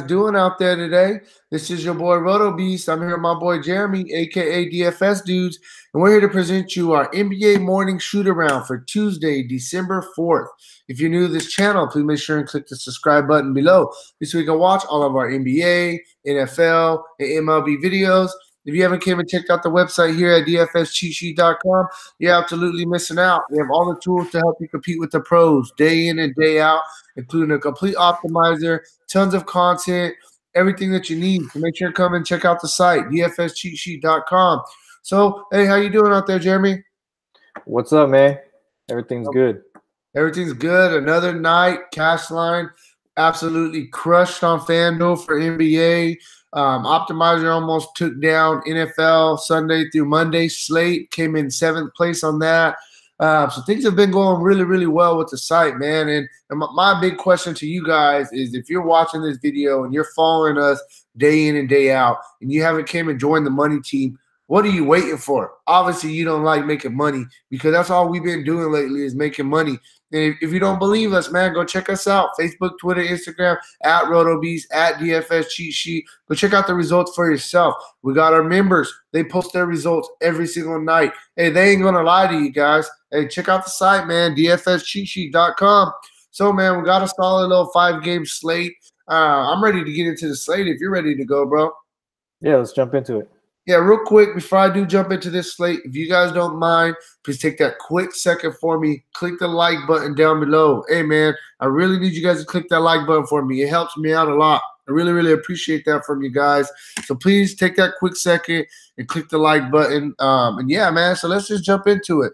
doing out there today? This is your boy Roto Beast. I'm here with my boy Jeremy, aka DFS Dudes, and we're here to present you our NBA morning shoot around for Tuesday, December 4th. If you're new to this channel, please make sure and click the subscribe button below so you can watch all of our NBA, NFL, and MLB videos. If you haven't came and checked out the website here at dfscheatsheet.com, you're absolutely missing out. We have all the tools to help you compete with the pros day in and day out, including a complete optimizer, tons of content, everything that you need. So make sure to come and check out the site, dfscheatsheet.com. So, hey, how you doing out there, Jeremy? What's up, man? Everything's good. Everything's good. Another night, cash line absolutely crushed on Fanduel for NBA. Optimizer almost took down NFL Sunday through Monday. Slate came in 7th place on that. So things have been going really, really well with the site, man. And my big question to you guys is, if you're watching this video and you're following us day in and day out and you haven't came and joined the money team, what are you waiting for? Obviously, you don't like making money, because that's all we've been doing lately is making money. And if you don't believe us, man, go check us out. Facebook, Twitter, Instagram, at RotoBeast, at DFS Cheat Sheet. Go check out the results for yourself. We got our members. They post their results every single night. Hey, they ain't going to lie to you guys. Hey, check out the site, man, dfscheatsheet.com. So, man, we got a solid little 5-game slate. I'm ready to get into the slate if you're ready to go, bro. Yeah, let's jump into it. Yeah, real quick, before I do jump into this slate, if you guys don't mind, please take that quick second for me. Click the like button down below. Hey, man, I really need you guys to click that like button for me. It helps me out a lot. I really, really appreciate that from you guys. So please take that quick second and click the like button. And yeah, man, so let's just jump into it.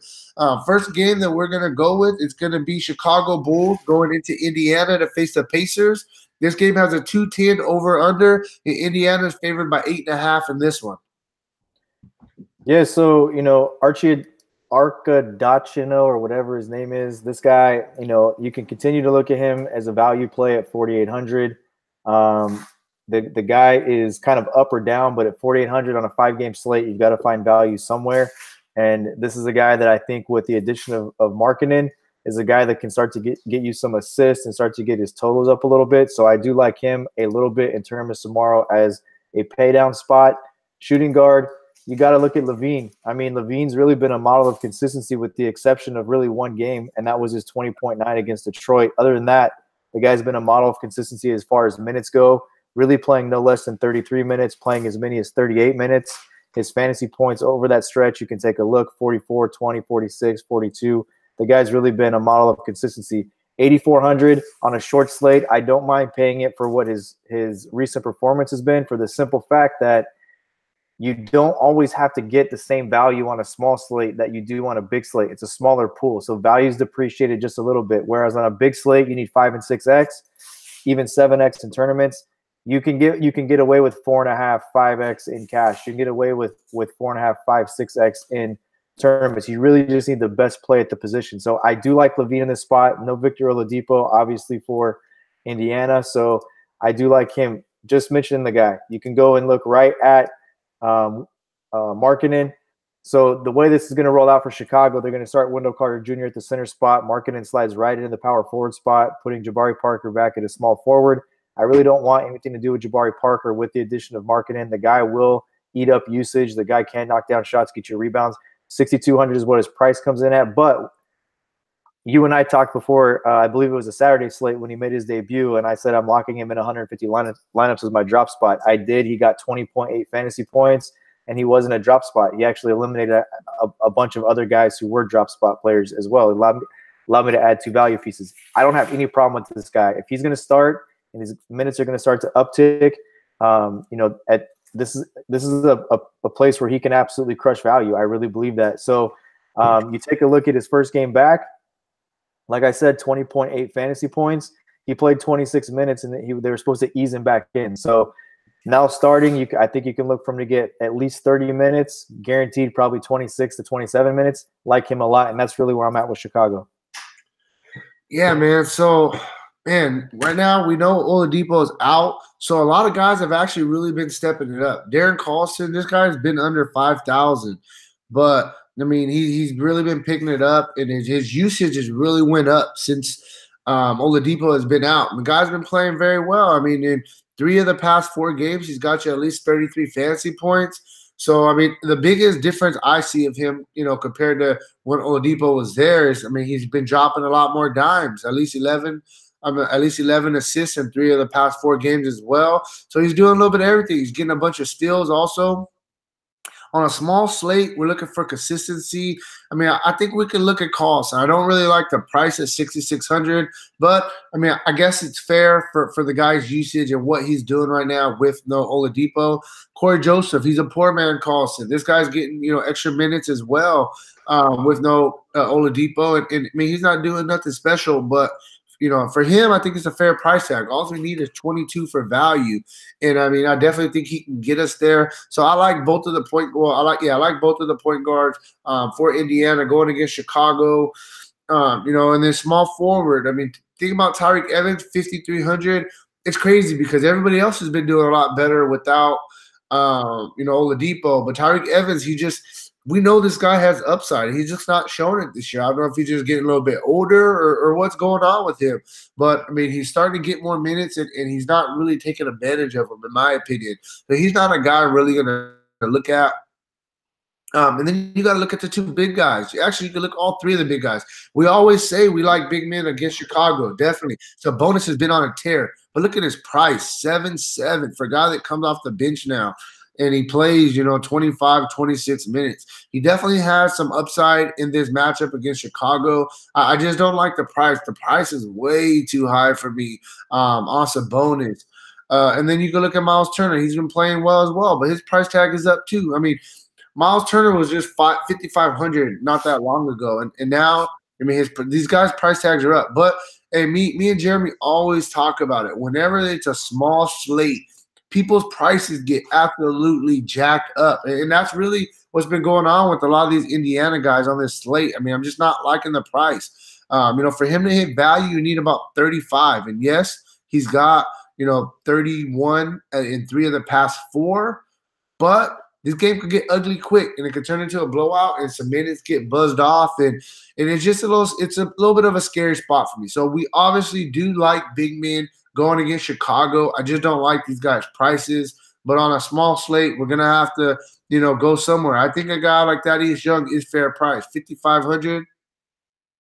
First game that we're going to go with is going to be Chicago Bulls going into Indiana to face the Pacers. This game has a 210 over-under, and Indiana is favored by 8.5 in this one. Yeah, so, Archie Arcadacino, or whatever his name is, this guy, you can continue to look at him as a value play at 4,800. The guy is kind of up or down, but at 4,800 on a 5-game slate, you've got to find value somewhere. And this is a guy that I think, with the addition of Markkanen, is a guy that can start to get you some assists and start to get his totals up a little bit. So I do like him a little bit in terms of tomorrow as a pay down spot. Shooting guard, you got to look at Levine. I mean, Levine's really been a model of consistency, with the exception of really one game, and that was his 20.9 against Detroit. Other than that, the guy's been a model of consistency as far as minutes go, really playing no less than 33 minutes, playing as many as 38 minutes. His fantasy points over that stretch, you can take a look, 44, 20, 46, 42. The guy's really been a model of consistency. 8,400 on a short slate. I don't mind paying it for what his recent performance has been, for the simple fact that you don't always have to get the same value on a small slate that you do on a big slate. It's a smaller pool, so value's depreciated just a little bit. Whereas on a big slate, you need 5 and 6x, even 7x in tournaments. You can get away with 4.5, 5x in cash. You can get away with 4.5, 5, 6x in tournaments. You really just need the best play at the position. So I do like Levine in this spot. No Victor Oladipo, obviously, for Indiana. So I do like him. Just mentioning the guy. You can go and look right at Markkanen. So the way this is going to roll out for Chicago, they're going to start Wendell Carter Jr. at the center spot. Markkanen slides right into the power forward spot, putting Jabari Parker back at a small forward. I really don't want anything to do with Jabari Parker with the addition of Markkanen. The guy will eat up usage. The guy can knock down shots, get you rebounds. 6,200 is what his price comes in at. But you and I talked before, I believe it was a Saturday slate when he made his debut, and I said I'm locking him in 150 lineups as my drop spot. I did. He got 20.8 fantasy points, and he wasn't a drop spot. He actually eliminated a bunch of other guys who were drop spot players as well. It allowed me to add 2 value pieces. I don't have any problem with this guy. If he's going to start and his minutes are going to start to uptick, this is a place where he can absolutely crush value. I really believe that. So you take a look at his first game back. Like I said, 20.8 fantasy points. He played 26 minutes, and they were supposed to ease him back in. So now starting, I think you can look for him to get at least 30 minutes, guaranteed probably 26 to 27 minutes. Like him a lot, and that's really where I'm at with Chicago. Yeah, man. So, man, right now we know Oladipo is out, so a lot of guys have actually really been stepping it up. Darren Collison, this guy's been under 5,000, but I mean, he's really been picking it up, and his usage has really went up since Oladipo has been out. The guy's been playing very well. I mean, in 3 of the past 4 games, he's got you at least 33 fantasy points. So, I mean, the biggest difference I see of him, compared to when Oladipo was there is, I mean, he's been dropping a lot more dimes, at least 11. At least 11 assists in 3 of the past 4 games as well. So he's doing a little bit of everything. He's getting a bunch of steals also. On a small slate, we're looking for consistency. I mean, I think we can look at costs. I don't really like the price at 6,600, but I mean, I guess it's fair for the guy's usage and what he's doing right now with no Oladipo. Corey Joseph, he's a poor man Carlson. This guy's getting extra minutes as well with no Oladipo, and I mean, he's not doing nothing special, but for him, I think it's a fair price tag. All we need is 22 for value, and I mean, I definitely think he can get us there. So I like both of the point. Well, I like both of the point guards for Indiana going against Chicago. And then small forward. I mean, think about Tyreke Evans, 5,300. It's crazy because everybody else has been doing a lot better without Oladipo, but Tyreke Evans, we know this guy has upside. He's just not showing it this year. I don't know if he's just getting a little bit older or what's going on with him. But, I mean, he's starting to get more minutes, and he's not really taking advantage of them, in my opinion. So he's not a guy I'm really going to look at. And then you got to look at the 2 big guys. Actually, you can look at all 3 of the big guys. We always say we like big men against Chicago, definitely. So Bonus has been on a tear. But look at his price, 7-7 for a guy that comes off the bench now. And he plays, 25, 26 minutes. He definitely has some upside in this matchup against Chicago. I just don't like the price. The price is way too high for me on Sabonis. And then you can look at Miles Turner. He's been playing well as well, but his price tag is up too. I mean, Miles Turner was just 5,500 not that long ago. And now, I mean, these guys' price tags are up. But, hey, me and Jeremy always talk about it. Whenever it's a small slate, people's prices get absolutely jacked up. And that's really what's been going on with a lot of these Indiana guys on this slate. I mean, I'm just not liking the price. For him to hit value, you need about 35. And yes, he's got, 31 in 3 of the past 4. But this game could get ugly quick, and it could turn into a blowout, and some minutes get buzzed off, and it's just a little bit of a scary spot for me. So we obviously do like big men going against Chicago. I just don't like these guys' prices. But on a small slate, we're gonna have to, go somewhere. I think a guy like Thaddeus Young is fair price, 5,500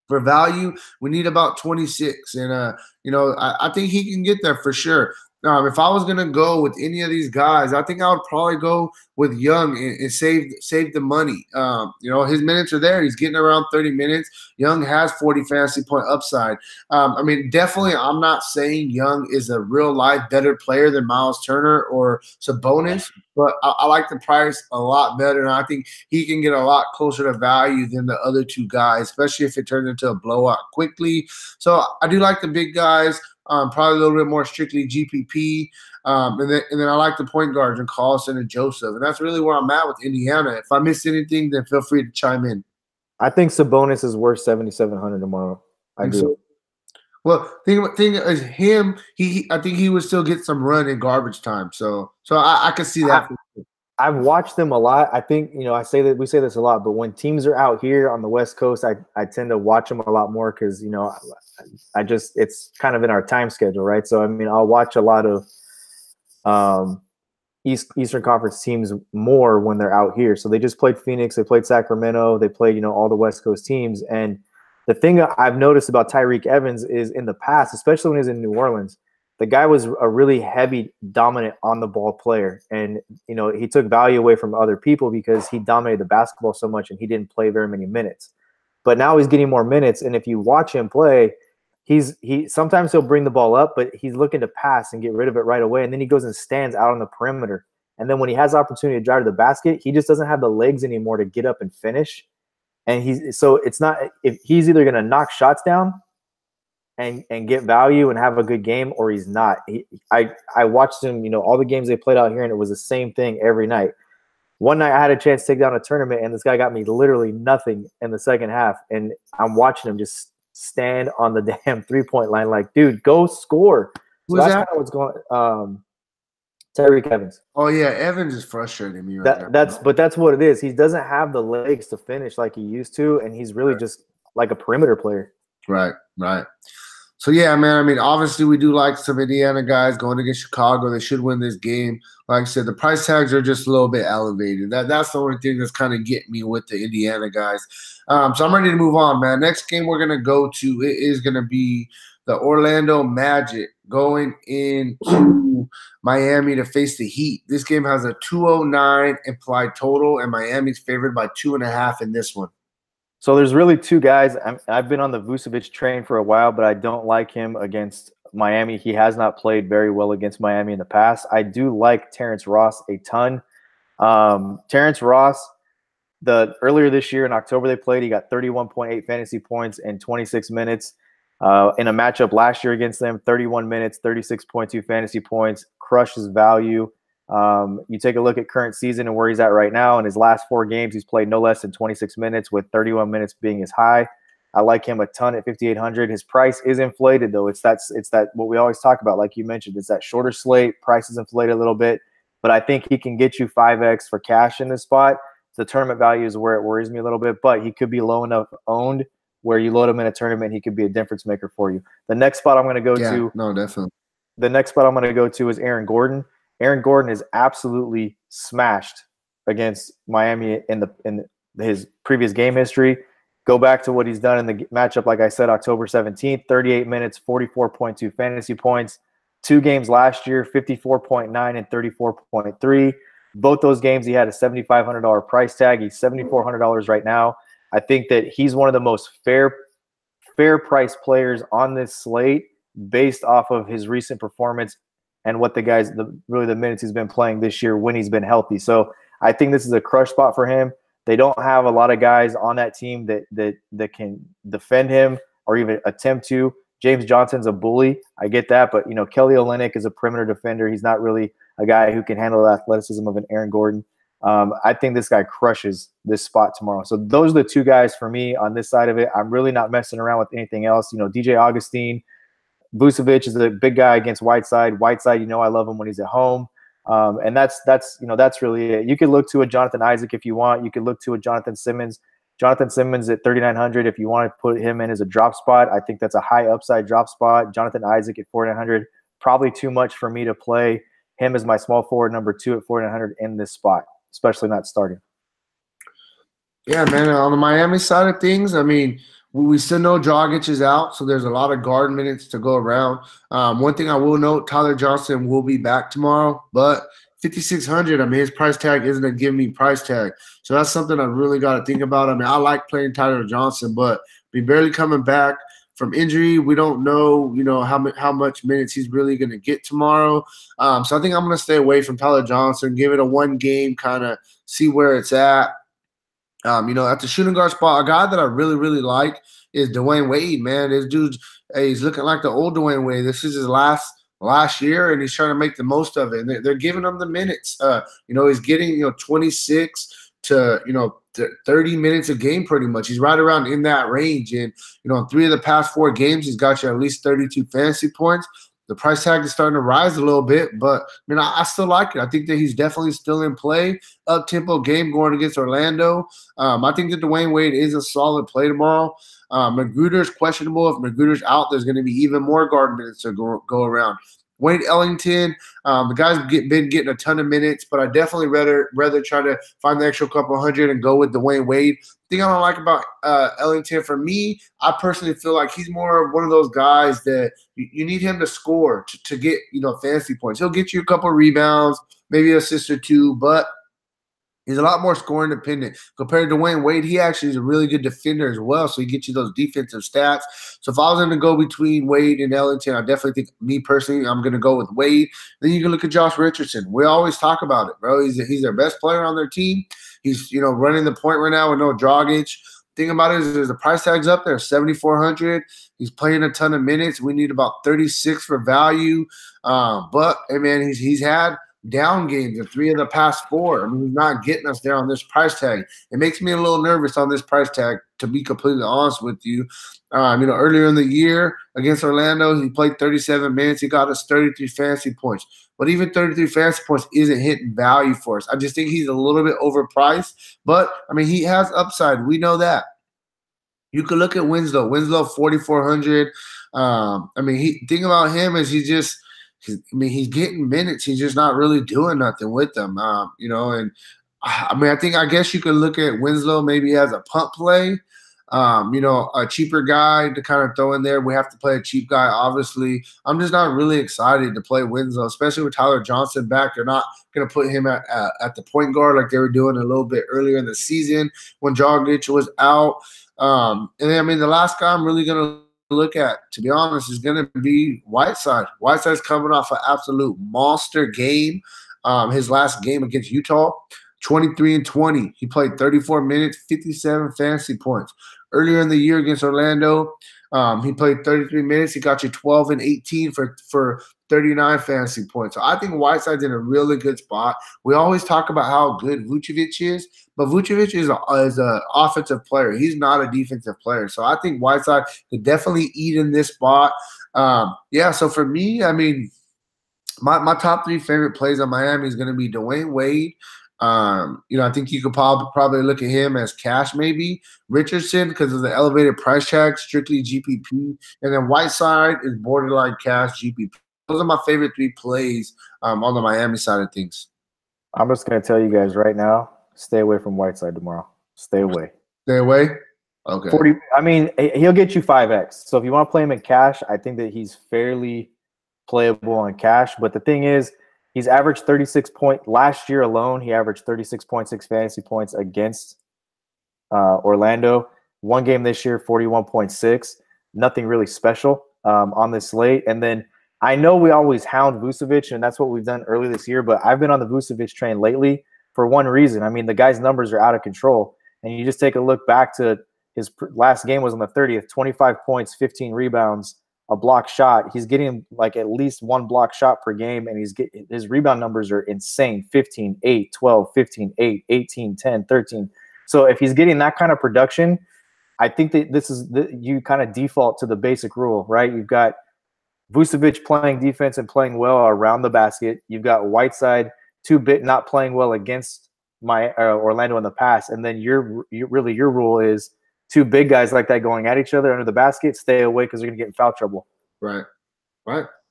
for value. We need about 26, and I think he can get there for sure. If I was gonna go with any of these guys, I think I would probably go with Young and save the money. His minutes are there. He's getting around 30 minutes. Young has 40 fantasy point upside. I mean, definitely, I'm not saying Young is a real life better player than Miles Turner or Sabonis, but I like the price a lot better, and I think he can get a lot closer to value than the other 2 guys, especially if it turns into a blowout quickly. So I do like the big guys. Probably a little bit more strictly GPP. And then I like the point guards and Carlson and Joseph. And that's really where I'm at with Indiana. If I missed anything, then feel free to chime in. I think Sabonis is worth 7,700 tomorrow. I do. So. Well, thing is him. I think he would still get some run in garbage time. So I can see that. I've watched them a lot. I think we say this a lot, but when teams are out here on the West Coast, I tend to watch them a lot more because it's kind of in our time schedule, right? So I mean, I'll watch a lot of Eastern Conference teams more when they're out here. So they just played Phoenix, they played Sacramento, they played all the West Coast teams. And the thing I've noticed about Tyreke Evans is in the past, especially when he was in New Orleans, the guy was a really heavy, dominant on-the-ball player. And, he took value away from other people because he dominated the basketball so much and he didn't play very many minutes. But now he's getting more minutes, and if you watch him play, sometimes he'll bring the ball up, but he's looking to pass and get rid of it right away, and then he goes and stands out on the perimeter. And then when he has the opportunity to drive to the basket, he just doesn't have the legs anymore to get up and finish. And so it's not – if he's either going to knock shots down and get value and have a good game, or he's not. I watched him, all the games they played out here, and it was the same thing every night. One night I had a chance to take down a tournament, and this guy got me literally nothing in the second half, and I'm watching him just stand on the damn three-point line like, dude, go score. So that's kind of what's going on. Tyreke Evans. Oh, yeah, Evans is frustrating me That's what it is. He doesn't have the legs to finish like he used to, and he's really just like a perimeter player. Right. So yeah, man. I mean, obviously we do like some Indiana guys going against Chicago. They should win this game. Like I said, the price tags are just a little bit elevated. That's the only thing that's kind of getting me with the Indiana guys. So I'm ready to move on, man. Next game we're gonna go to it is gonna be the Orlando Magic going into Miami to face the Heat. This game has a 209 implied total, and Miami's favored by 2.5 in this one. So there's really two guys. I've been on the Vucevic train for a while, but I don't like him against Miami. He has not played very well against Miami in the past. I do like Terrence Ross a ton. Terrence Ross, earlier this year in October they played, he got 31.8 fantasy points in 26 minutes. In a matchup last year against them, 31 minutes, 36.2 fantasy points, crushed his value. You take a look at current season and where he's at right now. In his last 4 games, he's played no less than 26 minutes, with 31 minutes being his high. I like him a ton at 5,800. His price is inflated, though. It's that what we always talk about, like you mentioned. It's that shorter slate. Price is inflated a little bit, but I think he can get you 5x for cash in this spot. The tournament value is where it worries me a little bit, but he could be low enough owned where you load him in a tournament, he could be a difference maker for you. The next spot I'm going to go to. No, definitely. The next spot I'm going to go to is Aaron Gordon. Aaron Gordon is absolutely smashed against Miami in his previous game history. Go back to what he's done in the matchup, like I said, October 17th, 38 minutes, 44.2 fantasy points. 2 games last year, 54.9 and 34.3. Both those games he had a $7,500 price tag. He's $7,400 right now. I think that he's one of the most fair price players on this slate based off of his recent performance and what the minutes he's been playing this year when he's been healthy. So I think this is a crush spot for him. They don't have a lot of guys on that team that can defend him or even attempt to. James Johnson's a bully. I get that, but Kelly Olynyk is a perimeter defender. He's not really a guy who can handle the athleticism of an Aaron Gordon. I think this guy crushes this spot tomorrow. So those are the 2 guys for me on this side of it. I'm really not messing around with anything else. DJ Augustine, Vucevic is a big guy against Whiteside. Whiteside, I love him when he's at home. And that's really it. You could look to a Jonathan Isaac if you want. You could look to a Jonathan Simmons. Jonathan Simmons at 3,900 if you want to put him in as a drop spot. I think that's a high upside drop spot. Jonathan Isaac at 4,900, probably too much for me to play him as my small forward number 2 at 4,900 in this spot, especially not starting. Yeah, man. On the Miami side of things, I mean, we still know Dragic is out, so there's a lot of guard minutes to go around. One thing I will note, Tyler Johnson will be back tomorrow, but 5,600, I mean, his price tag isn't a give me price tag. So that's something I really got to think about. I mean, I like playing Tyler Johnson, but be barely coming back from injury. We don't know, how much minutes he's really going to get tomorrow. So I think I'm going to stay away from Tyler Johnson, give it a 1 game, kind of see where it's at. At the shooting guard spot, a guy that I really, really like is Dwayne Wade, man. This dude's he's looking like the old Dwayne Wade. This is his last year, and he's trying to make the most of it. And they're giving him the minutes. He's getting 26 to 30 minutes a game pretty much. He's right around in that range. And in 3 of the past 4 games, he's got you at least 32 fantasy points. The price tag is starting to rise a little bit, but I still like it. I think that he's definitely still in play. Up-tempo game going against Orlando. I think that Dwayne Wade is a solid play tomorrow. Magruder's questionable. If Magruder's out, there's going to be even more guard minutes to go around. Wade Ellington, the guy's been getting a ton of minutes, but I definitely rather try to find the extra couple hundred and go with Dwayne Wade. The thing I don't like about Ellington, for me, I personally feel like he's more of one of those guys that you need him to score to get fantasy points. He'll get you a couple rebounds, maybe an assist or 2, but he's a lot more scoring dependent compared to Dwayne Wade. He actually is a really good defender as well, so he gets you those defensive stats. So if I was going to go between Wade and Ellington, I definitely think, me personally, I'm going to go with Wade. Then you can look at Josh Richardson. We always talk about it, bro. He's their best player on their team. He's running the point right now with no Dragic. Thing about it is the price tag's up there, 7,400. He's playing a ton of minutes. We need about 36 for value. But hey, man, he's had down games in 3 of the past 4. I mean, he's not getting us there on this price tag. It makes me a little nervous on this price tag, to be completely honest with you. Earlier in the year against Orlando, he played 37 minutes. He got us 33 fantasy points. But even 33 fantasy points isn't hitting value for us. I just think he's a little bit overpriced. But, he has upside. We know that. You could look at Winslow. Winslow, 4,400. I mean, thing about him is he's getting minutes. He's just not really doing nothing with them. And I mean, I guess you could look at Winslow maybe as a punt play. A cheaper guy to kind of throw in there. We have to play a cheap guy, obviously. I'm just not really excited to play Winslow, especially with Tyler Johnson back. They're not going to put him at the point guard like they were doing a little bit earlier in the season when Dragic was out. And then, I mean, the last guy I'm really going to look at, to be honest, is going to be Whiteside. Whiteside's coming off an absolute monster game. His last game against Utah, 23-20. He played 34 minutes, 57 fantasy points. Earlier in the year against Orlando, he played 33 minutes. He got you 12 and 18 for 39 fantasy points. So I think Whiteside's in a really good spot. We always talk about how good Vucevic is, but Vucevic is an offensive player. He's not a defensive player. So I think Whiteside could definitely eat in this spot. So for me, I mean, my top 3 favorite plays on Miami is going to be Dwayne Wade. I think you could probably look at him as cash, maybe Richardson because of the elevated price tag, strictly GPP, and then Whiteside is borderline cash GPP. Those are my favorite 3 plays on the Miami side of things. I'm just going to tell you guys right now, stay away from Whiteside tomorrow. Stay away. Stay away? Okay. 40. I mean, he'll get you 5x. So if you want to play him in cash, I think that he's fairly playable on cash. But the thing is, he's averaged 36 points. Last year alone, he averaged 36.6 fantasy points against Orlando. One game this year, 41.6. Nothing really special on this slate. And then I know we always hound Vucevic, and that's what we've done early this year, but I've been on the Vucevic train lately for one reason. I mean, the guy's numbers are out of control. And you just take a look back to his last game was on the 30th, 25 points, 15 rebounds, a block shot. He's getting like at least 1 block shot per game, and his rebound numbers are insane. 15, 8, 12, 15, 8, 18, 10, 13. So if he's getting that kind of production, I think that you kind of default to the basic rule, right? You've got Vucevic playing defense and playing well around the basket. You've got Whiteside not playing well against Orlando in the past, and then your rule is 2 big guys like that going at each other under the basket. Stay away because they're going to get in foul trouble. Right.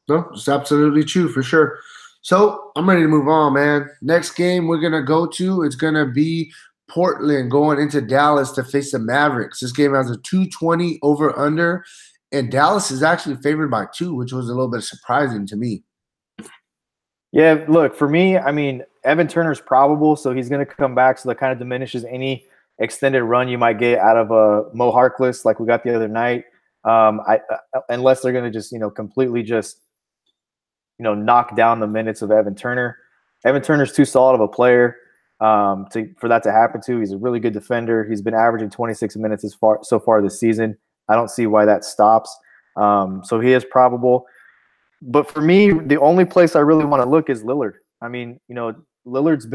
No, it's absolutely true for sure. So I'm ready to move on, man. Next game we're going to go to, it's going to be Portland going into Dallas to face the Mavericks. This game has a 220 over-under, and Dallas is actually favored by 2, which was a little bit surprising to me. Yeah, look, for me, I mean, Evan Turner's probable, so he's going to come back, so that kind of diminishes any extended run you might get out of a Mo Harkless like we got the other night. Unless they're going to just, completely just, knock down the minutes of Evan Turner. Evan Turner's too solid of a player for that to happen to. He's a really good defender. He's been averaging 26 minutes so far this season. I don't see why that stops. So he is probable. But for me, the only place I really want to look is Lillard. I mean, Lillard's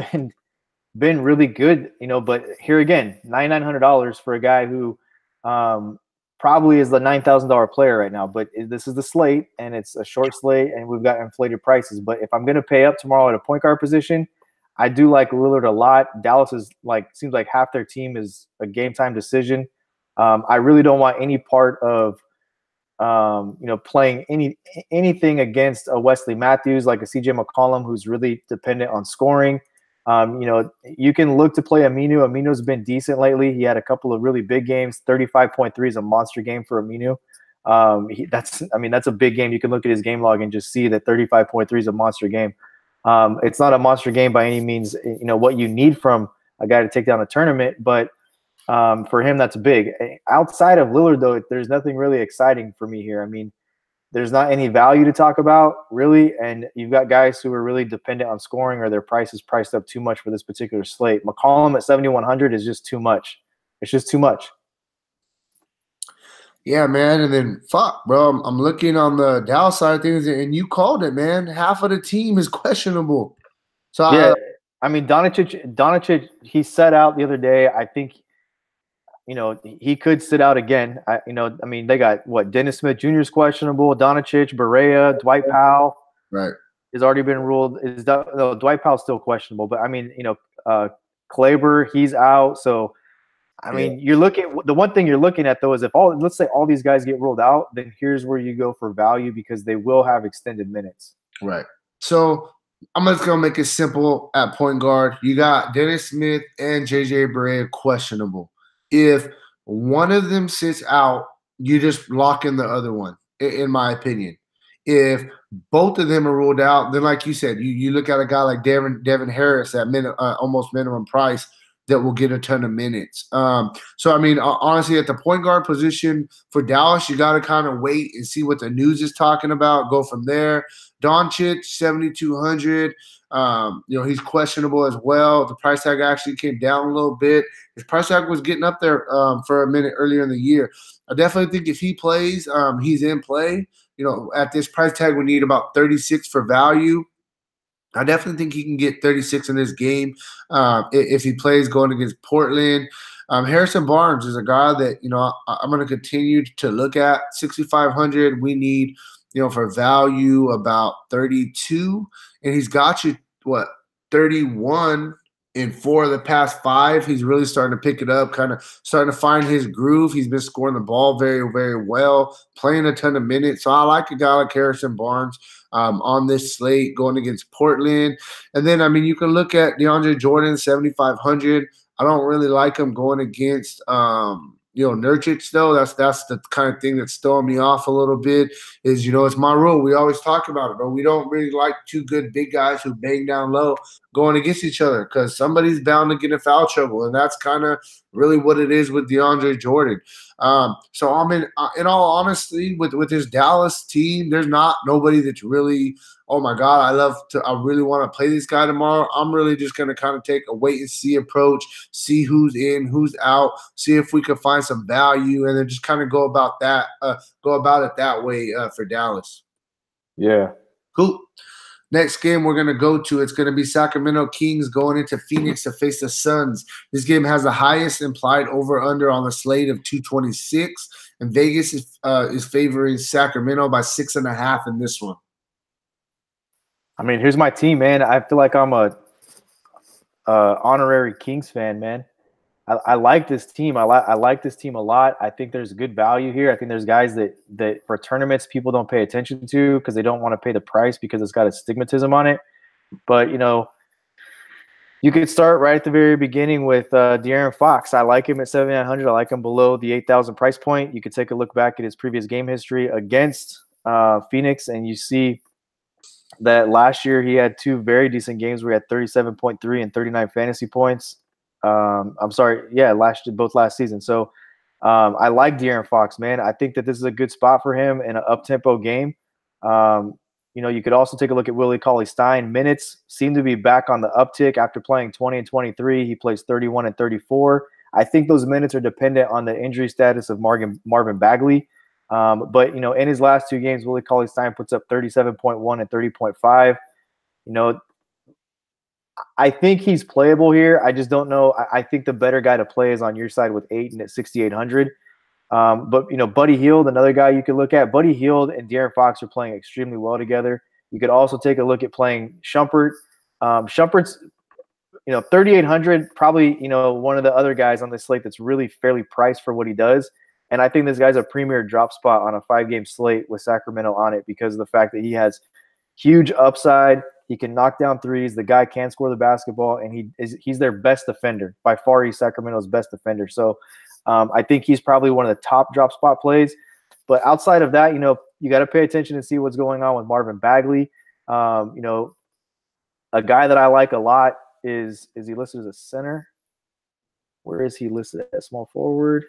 been really good, but here again, $9,900 for a guy who probably is the $9,000 player right now. But this is the slate, and it's a short slate, and we've got inflated prices. But if I'm going to pay up tomorrow at a point guard position, I do like Lillard a lot. Dallas is seems like half their team is a game time decision. I really don't want any part of playing anything against a Wesley Matthews, like a CJ McCollum, who's really dependent on scoring. You can look to play Aminu. Aminu's been decent lately. He had a couple of really big games. 35.3 is a monster game for Aminu. That's a big game. You can look at his game log and just see that 35.3 is a monster game. It's not a monster game by any means, what you need from a guy to take down a tournament, but for him, that's big. Outside of Lillard, though, there's nothing really exciting for me here. I mean, there's not any value to talk about, really, and you've got guys who are really dependent on scoring or their price is priced up too much for this particular slate. McCollum at 7,100 is just too much. It's just too much. Yeah, man, and then fuck, bro. I'm looking on the Dallas side of things, and you called it, man. Half of the team is questionable. So yeah, Doncic, he set out the other day. I think he could sit out again. They got Dennis Smith Jr. is questionable. Doncic, Barea, Dwight Powell, right, has already been ruled. Dwight Powell's still questionable, but Kleber, he's out. So I mean, you're looking. The one thing you're looking at though is if let's say all these guys get ruled out, then here's where you go for value because they will have extended minutes. Right. So I'm just gonna make it simple at point guard. You got Dennis Smith and JJ Barea questionable. If one of them sits out, you just lock in the other one, in my opinion. If both of them are ruled out, then like you said, you look at a guy like Devin Harris at almost minimum price that will get a ton of minutes. So, I mean, honestly, at the point guard position for Dallas, you got to kind of wait and see what the news is talking about, go from there. Doncic, 7,200. He's questionable as well. The price tag actually came down a little bit. His price tag was getting up there for a minute earlier in the year. I definitely think if he plays, he's in play. At this price tag, we need about 36 for value. I definitely think he can get 36 in this game if he plays going against Portland. Harrison Barnes is a guy that, I'm going to continue to look at. 6,500, we need, for value about 32. And he's got you, 31 in 4 of the past 5. He's really starting to pick it up, kind of starting to find his groove. He's been scoring the ball very, very well, playing a ton of minutes. So I like a guy like Harrison Barnes on this slate going against Portland. And then, you can look at DeAndre Jordan, 7,500. I don't really like him going against Nurkic, though. That's the kind of thing that's throwing me off a little bit is, it's my rule. We always talk about it, but we don't really like two good big guys who bang down low going against each other because somebody's bound to get in foul trouble, and that's kind of really what it is with DeAndre Jordan. So I'm in all honesty with this Dallas team, there's nobody that's really, oh my God, I really want to play this guy tomorrow. I'm really just going to kind of take a wait and see approach, see who's in, who's out, see if we can find some value, and then just kind of go about it that way for Dallas. Yeah. Cool. Next game we're going to go to, it's going to be Sacramento Kings going into Phoenix to face the Suns. This game has the highest implied over-under on the slate of 226, and Vegas is favoring Sacramento by 6.5 in this one. I mean, here's my team, man. I feel like I'm a honorary Kings fan, man. I like this team. I like this team a lot. I think there's good value here. I think there's guys that for tournaments people don't pay attention to because they don't want to pay the price because it's got a stigmatism on it. But, you could start right at the very beginning with De'Aaron Fox. I like him at 7,900. I like him below the 8,000 price point. You could take a look back at his previous game history against Phoenix, and you see that last year he had 2 very decent games where he had 37.3 and 39 fantasy points. Both last season. So I like De'Aaron Fox, man. I think that this is a good spot for him in an up-tempo game. You could also take a look at Willie Cauley-Stein. Minutes seem to be back on the uptick after playing 20 and 23. He plays 31 and 34. I think those minutes are dependent on the injury status of Marvin Bagley. But in his last 2 games, Willie Cauley-Stein puts up 37.1 and 30.5. I think he's playable here. I just don't know. I think the better guy to play is on your side with 8 and at 6,800. But Buddy Hield, another guy you could look at. Buddy Hield and De'Aaron Fox are playing extremely well together. You could also take a look at playing Shumpert. Shumpert's 3,800, probably one of the other guys on this slate that's really fairly priced for what he does. And I think this guy's a premier drop spot on a 5-game slate with Sacramento on it because of the fact that he has huge upside. He can knock down threes. The guy can score the basketball, and he's their best defender. By far, he's Sacramento's best defender. So I think he's probably one of the top drop spot plays. But outside of that, you got to pay attention and see what's going on with Marvin Bagley. A guy that I like a lot is he listed as a center? Where is he listed at small forward?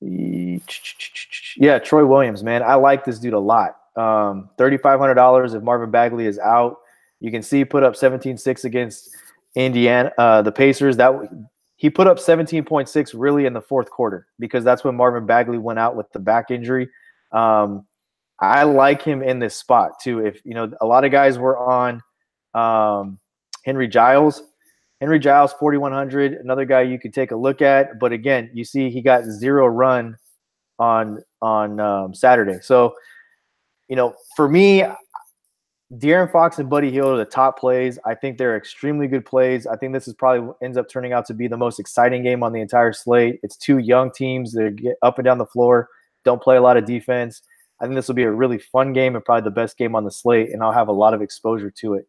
Yeah, Troy Williams, man. I like this dude a lot. $3,500 if Marvin Bagley is out. You can see he put up 17.6 against Indiana, the Pacers. That he put up 17.6 really in the 4th quarter because that's when Marvin Bagley went out with the back injury. I like him in this spot too. If a lot of guys were on Henry Giles. Henry Giles, 4,100, another guy you could take a look at. But again, you see he got 0 run on Saturday. So, for me, De'Aaron Fox and Buddy Hield are the top plays. I think they're extremely good plays. I think this is probably ends up turning out to be the most exciting game on the entire slate. It's two young teams that get up and down the floor, don't play a lot of defense. I think this will be a really fun game and probably the best game on the slate, and I'll have a lot of exposure to it.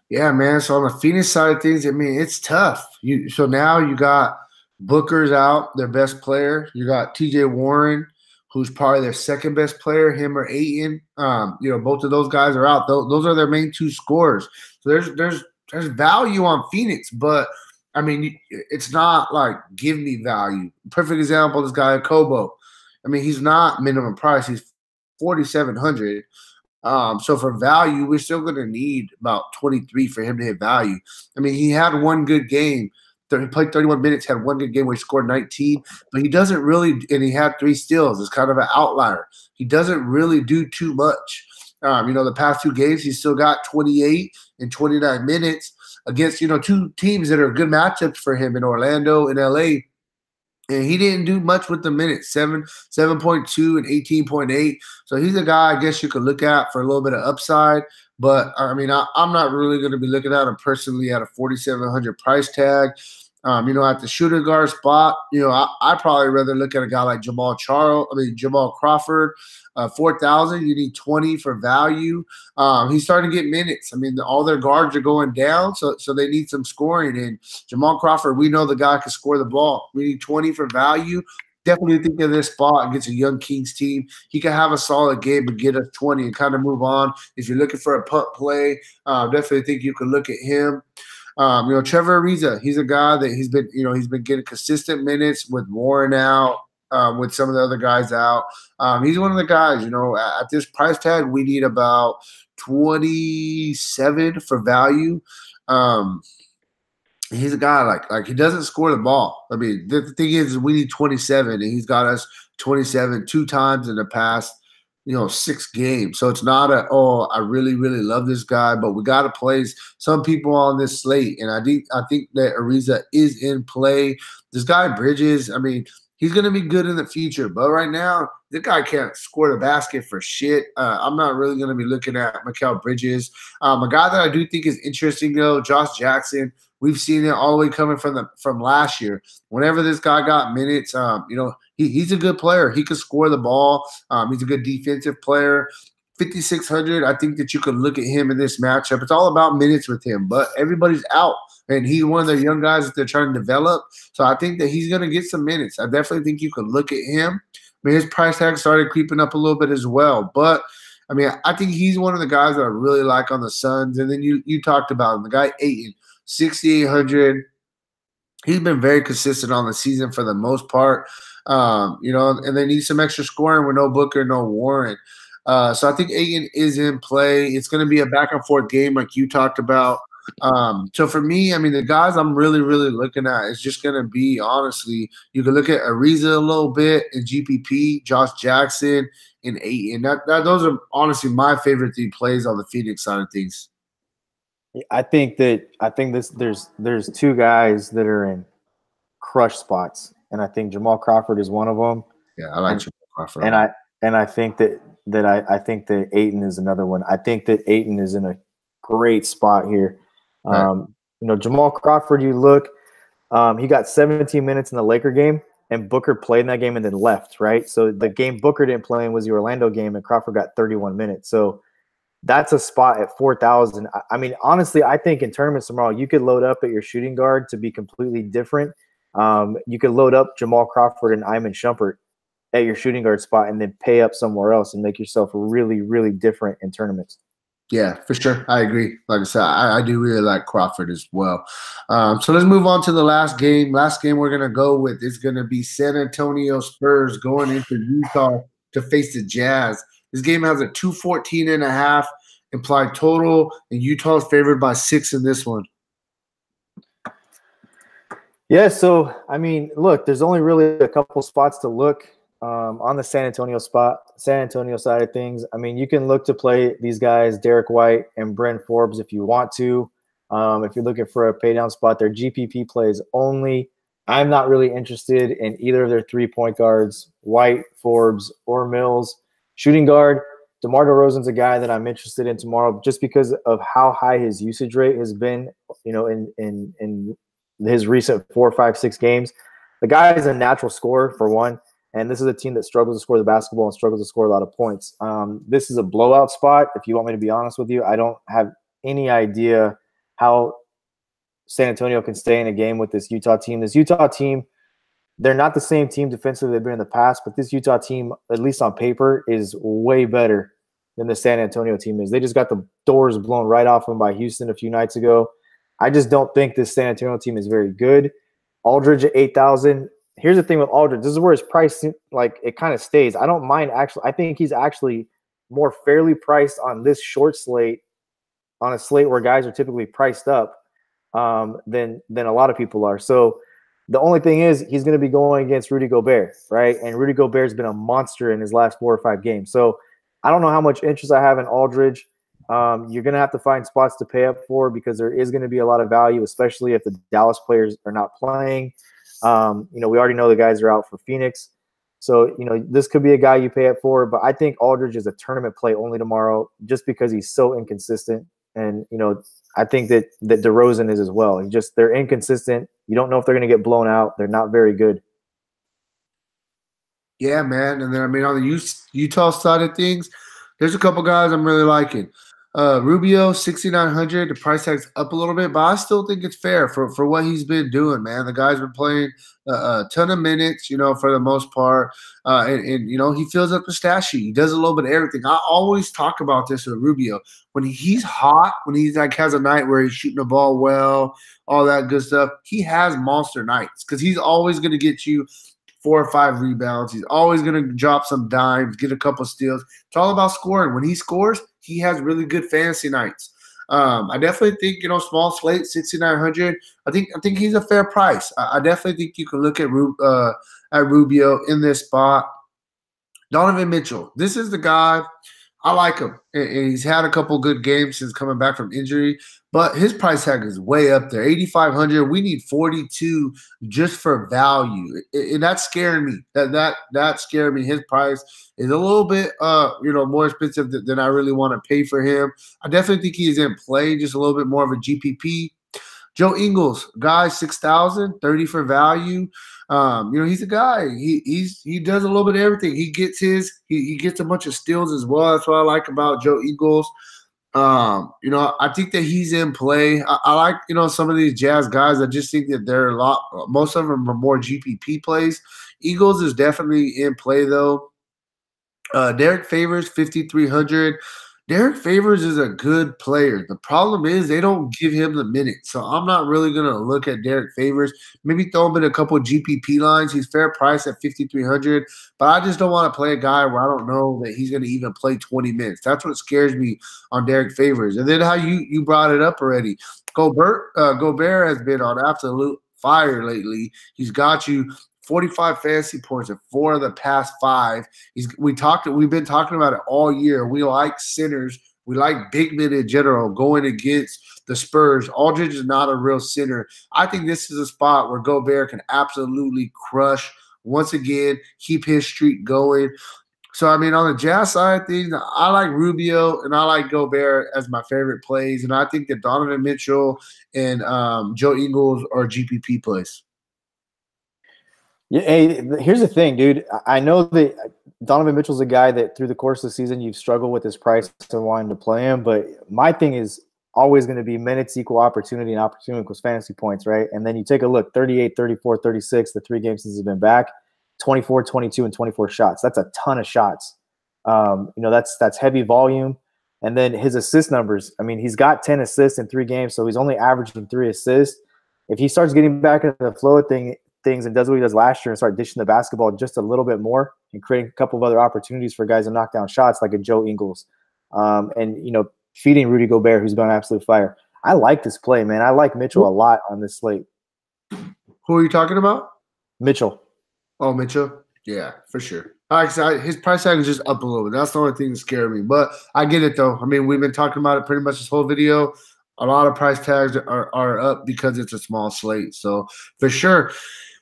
Yeah, man. So on the Phoenix side of things, I mean, it's tough. So now you got Booker's out, their best player. You got TJ Warren, who's probably their second best player, him or Ayton. Both of those guys are out. Those are their main two scorers. So there's value on Phoenix, but I mean, it's not like give me value. Perfect example, this guy Kobo. I mean, he's not minimum price. He's 4,700. So for value, we're still going to need about 23 for him to hit value. I mean, he had one good game. He played 31 minutes, had one good game where he scored 19, but he doesn't really – and he had 3 steals. It's kind of an outlier. He doesn't really do too much. The past 2 games, he's still got 28 and 29 minutes against, 2 teams that are good matchups for him in Orlando and L.A., and he didn't do much with the minutes, 7.2 and 18.8. So he's a guy I guess you could look at for a little bit of upside. But, I mean, I'm not really going to be looking at him personally at a 4,700 price tag. At the shooting guard spot, I'd probably rather look at a guy like Jamal Crawford. 4,000, you need 20 for value. He's starting to get minutes. I mean, all their guards are going down, so they need some scoring. And Jamal Crawford, we know the guy can score the ball. We need 20 for value. Definitely think of this spot against a young Kings team. He can have a solid game and get us 20 and kind of move on. If you're looking for a punt play, definitely think you could look at him. Trevor Ariza, he's a guy that he's been getting consistent minutes with Warren out, with some of the other guys out. He's one of the guys, at this price tag, we need about 27 for value. He's a guy like he doesn't score the ball. I mean, the thing is we need 27, and he's got us 27 2 times in the past, 6 games. So it's not I really, really love this guy, but we got to place some people on this slate. And I think that Ariza is in play. This guy Bridges, I mean, he's going to be good in the future, but right now, this guy can't score the basket for shit. I'm not really going to be looking at Mikal Bridges. A guy that I do think is interesting, though, Josh Jackson. We've seen it all the way coming from last year. Whenever this guy got minutes, he's a good player. He could score the ball. He's a good defensive player. 5,600, I think that you could look at him in this matchup. It's all about minutes with him, but everybody's out. And he's one of the young guys that they're trying to develop. So I think that he's going to get some minutes. I definitely think you could look at him. I mean, his price tag started creeping up a little bit as well. But, I mean, I think he's one of the guys that I really like on the Suns. And then you talked about him, the guy Ayton, 6,800. He's been very consistent on the season for the most part. And they need some extra scoring with no Booker, no Warren. So I think Ayton is in play. It's going to be a back-and-forth game like you talked about. So for me, I mean, the guys I'm really, really looking at is just going to be, honestly, you can look at Ariza a little bit and GPP, Josh Jackson, and Ayton. Those are honestly my favorite 3 plays on the Phoenix side of things. I think there's 2 guys that are in crush spots, and I think Jamal Crawford is one of them. Yeah, I like Jamal Crawford. And I think that Ayton is another one. I think that Ayton is in a great spot here. Right. Jamal Crawford, you look, he got 17 minutes in the Laker game, and Booker played in that game and then left, right? So the game Booker didn't play in was the Orlando game, and Crawford got 31 minutes. So that's a spot at 4,000. I mean, honestly, I think in tournaments tomorrow, you could load up at your shooting guard to be completely different. You could load up Jamal Crawford and Iman Shumpert at your shooting guard spot and then pay up somewhere else and make yourself really, really different in tournaments. Yeah, for sure. I agree. Like I said, I do really like Crawford as well. So let's move on to the last game. Last game we're going to go with is going to be San Antonio Spurs going into Utah to face the Jazz. This game has a 214.5 implied total, and Utah is favored by 6 in this one. Yeah, so, I mean, look, there's only really a couple spots to look on the San Antonio side of things. I mean, you can look to play these guys, Derek White and Bryn Forbes, if you want to. If you're looking for a pay down spot, they're GPP plays only. I'm not really interested in either of their 3-point guards, White, Forbes, or Mills. Shooting guard, DeMar DeRozan's a guy that I'm interested in tomorrow just because of how high his usage rate has been, in his recent 4, 5, 6 games. The guy is a natural scorer, for one, and this is a team that struggles to score the basketball and struggles to score a lot of points. This is a blowout spot, if you want me to be honest with you. I don't have any idea how San Antonio can stay in a game with this Utah team. This Utah team, they're not the same team defensively they've been in the past, but this Utah team, at least on paper, is way better than the San Antonio team is. They just got the doors blown right off them by Houston a few nights ago. I just don't think this San Antonio team is very good. Aldridge at 8,000. Here's the thing with Aldridge. This is where his price, like, it kind of stays. I don't mind actually. I think he's actually more fairly priced on this short slate, on a slate where guys are typically priced up, than a lot of people are. So the only thing is he's going to be going against Rudy Gobert, right? And Rudy Gobert's been a monster in his last 4 or 5 games. So I don't know how much interest I have in Aldridge. You're going to have to find spots to pay up for because there is going to be a lot of value, especially if the Dallas players are not playing. We already know the guys are out for Phoenix. So, this could be a guy you pay up for. But I think Aldridge is a tournament play only tomorrow just because he's so inconsistent. And, I think that DeRozan is as well. They're inconsistent. You don't know if they're going to get blown out. They're not very good. Yeah, man. And then, on the Utah side of things, there's a couple guys I'm really liking. Rubio, 6,900. The price tag's up a little bit, but I still think it's fair for what he's been doing, man. The guy's been playing a ton of minutes, for the most part. And he fills up the stat sheet. He does a little bit of everything. I always talk about this with Rubio. When he's hot, when he's has a night where he's shooting the ball well, all that good stuff, he has monster nights because he's always going to get you 4 or 5 rebounds. He's always going to drop some dimes, get a couple steals. It's all about scoring. When he scores, he has really good fantasy nights. I definitely think, small slate, 6,900. I think he's a fair price. I definitely think you can look at Rubio in this spot. Donovan Mitchell. This is the guy. I like him, and he's had a couple good games since coming back from injury, but his price tag is way up there, 8,500. We need 42 just for value, and that's scaring me. That scared me. His price is a little bit, more expensive than I really want to pay for him. I definitely think he is in play, just a little bit more of a GPP. Joe Ingles, guy, 6,000, 30 for value. He's a guy. He does a little bit of everything. He gets he gets a bunch of steals as well. That's what I like about Joe Ingles. I think that he's in play. I like, some of these Jazz guys. I just think that they're most of them are more GPP plays. Eagles is definitely in play though. Derek Favors, 5,300. Derek Favors is a good player. The problem is they don't give him the minutes. So I'm not really going to look at Derek Favors. Maybe throw him in a couple GPP lines. He's fair price at 5,300. But I just don't want to play a guy where I don't know that he's going to even play 20 minutes. That's what scares me on Derek Favors. And then how you brought it up already. Gobert has been on absolute fire lately. He's got you 45 fantasy points in 4 of the past 5. We've been talking about it all year. We like centers. We like big men in general going against the Spurs. Aldridge is not a real center. I think this is a spot where Gobert can absolutely crush once again, keep his streak going. So, on the Jazz side of things, I like Rubio and I like Gobert as my favorite plays. And I think that Donovan Mitchell and Joe Ingles are GPP plays. Yeah, hey, here's the thing, dude. I know that Donovan Mitchell's a guy that through the course of the season you've struggled with his price and wanting to play him, but my thing is always going to be minutes equal opportunity and opportunity equals fantasy points, right? And then you take a look, 38, 34, 36, the 3 games since he's been back, 24, 22, and 24 shots. That's a ton of shots. That's heavy volume. And then his assist numbers, he's got 10 assists in 3 games, so he's only averaging 3 assists. If he starts getting back into the flow of things and does what he does last year and start dishing the basketball just a little bit more and creating a couple of other opportunities for guys to knock down shots like a Joe Ingles, and feeding Rudy Gobert, who's been absolute fire. I like this play, man. I like Mitchell a lot on this slate. Who are you talking about? Mitchell. Oh, Mitchell? Yeah, for sure. His price tag is just up a little bit. That's the only thing that scared me. But I get it, though. We've been talking about it pretty much this whole video. A lot of price tags are up because it's a small slate. So, for sure.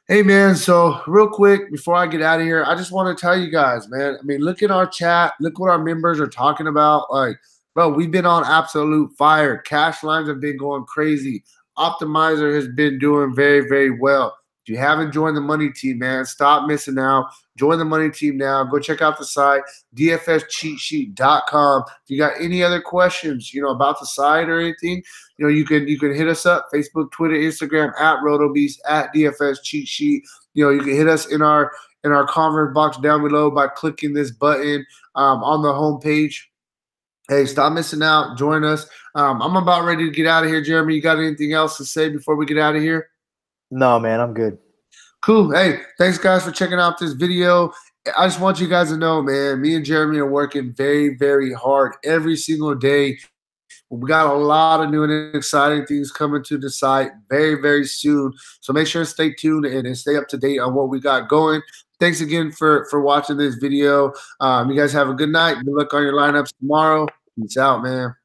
Hey man, so real quick before I get out of here, I just want to tell you guys, man. I mean, look at our chat, look what our members are talking about. Like, bro, we've been on absolute fire. Cash lines have been going crazy. Optimizer has been doing very, very well. If you haven't joined the money team, man, stop missing out. Join the money team now. Go check out the site, dfscheatsheet.com. If you got any other questions, about the site or anything, you can hit us up, Facebook, Twitter, Instagram, at RotoBeast, at DFS Cheat Sheet. You can hit us in our comment box down below by clicking this button on the homepage. Hey, stop missing out. Join us. I'm about ready to get out of here, Jeremy. You got anything else to say before we get out of here? No, man, I'm good. Cool. Hey, thanks guys for checking out this video. I just want you guys to know, man, me and Jeremy are working very, very hard every single day. We got a lot of new and exciting things coming to the site very, very soon. So make sure to stay tuned and stay up to date on what we got going. Thanks again for watching this video. You guys have a good night. Good luck on your lineups tomorrow. Peace out, man.